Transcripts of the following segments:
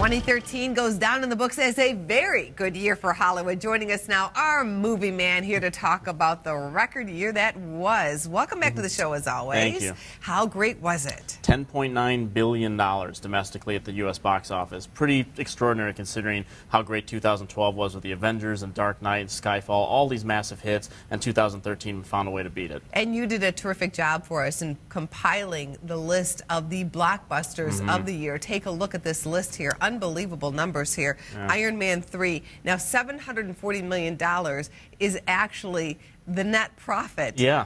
2013 goes down in the books as a very good year for Hollywood. Joining us now, our movie man here to talk about the record year that was. Welcome back to the show as always. Thank you. How great was it? $10.9 billion domestically at the U.S. box office. Pretty extraordinary considering how great 2012 was with the Avengers and Dark Knight and Skyfall, all these massive hits, and 2013 found a way to beat it. And you did a terrific job for us in compiling the list of the blockbusters of the year. Take a look at this list here. Unbelievable numbers here. Yeah. Iron Man 3. Now, $740 million is actually the net profit. Yeah.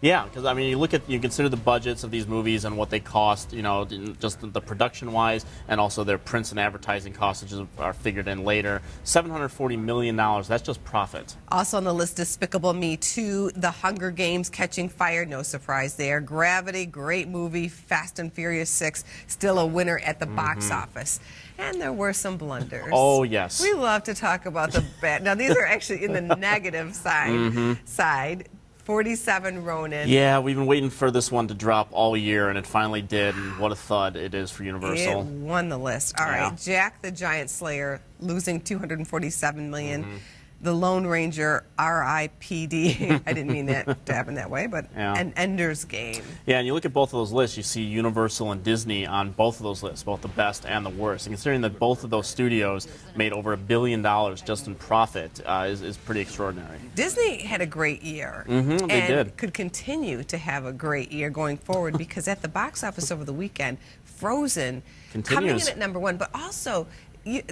Yeah, because I mean, you consider the budgets of these movies and what they cost, you know, just the production-wise, and also their prints and advertising costs, which are figured in later. $740 million, that's just profit. Also on the list, Despicable Me 2, The Hunger Games, Catching Fire, no surprise there. Gravity, great movie. Fast and Furious 6, still a winner at the box office. And there were some blunders. Oh, yes. We love to talk about the bad. Now, these are actually in the negative side. 47 Ronin. Yeah, we've been waiting for this one to drop all year, and it finally did, and what a thud it is for Universal. It won the list. All right, Jack the Giant Slayer losing $247 million. The Lone Ranger, R.I.P.D. I didn't mean that to happen that way, but an Ender's Game. Yeah, and you look at both of those lists, you see Universal and Disney on both of those lists, both the best and the worst. And considering that both of those studios made over $1 billion just in profit is pretty extraordinary. Disney had a great year. They did. Could continue to have a great year going forward because at the box office over the weekend, Frozen coming in at #1, but also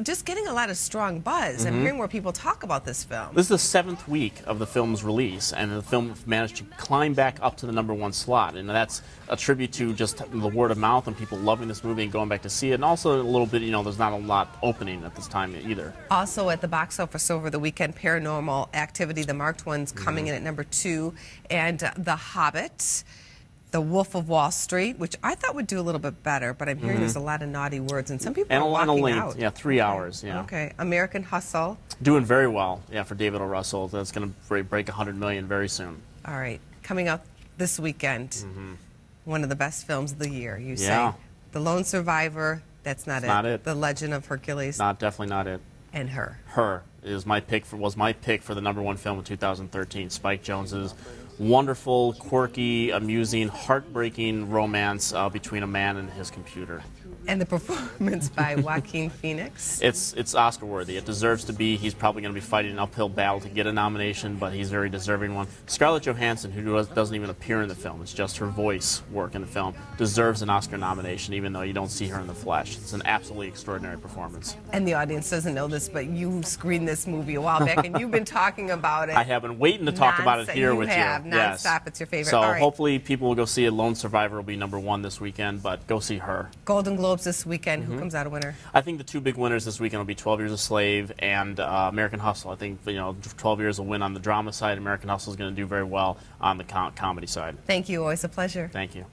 just getting a lot of strong buzz. I'm hearing more people talk about this film. This is the 7th week of the film's release, and the film managed to climb back up to the #1 slot. And that's a tribute to just the word of mouth and people loving this movie and going back to see it. And also a little bit, you know, there's not a lot opening at this time either. Also at the box office over the weekend, Paranormal Activity, the marked ones, coming in at #2, and The Hobbit. The Wolf of Wall Street, which I thought would do a little bit better, but I'm hearing there's a lot of naughty words, and some people are walking out. Yeah, 3 hours. Yeah. Okay. American Hustle. Doing very well. Yeah, for David O. Russell. That's going to break 100 million very soon. All right. Coming out this weekend, one of the best films of the year. You say The Lone Survivor. That's not it. Not it. The Legend of Hercules. Definitely not it. And Her. Her was my pick for the #1 film of 2013. Spike Jonze's wonderful, quirky, amusing, heartbreaking romance between a man and his computer. And the performance by Joaquin Phoenix. It's Oscar worthy. It deserves to be. He's probably going to be fighting an uphill battle to get a nomination, but he's a very deserving one. Scarlett Johansson, who doesn't even appear in the film, it's just her voice work in the film, deserves an Oscar nomination, even though you don't see her in the flesh. It's an absolutely extraordinary performance. And the audience doesn't know this, but you screened this movie a while back, and you've been talking about it. I have been waiting to talk about it here with you. Non-stop. It's your favorite. So hopefully people will go see it. Lone Survivor will be #1 this weekend, but go see Her. Golden Globes this weekend. Who comes out a winner? I think the two big winners this weekend will be 12 Years a Slave and American Hustle. I think 12 Years will win on the drama side. American Hustle is going to do very well on the comedy side. Thank you. Always a pleasure. Thank you.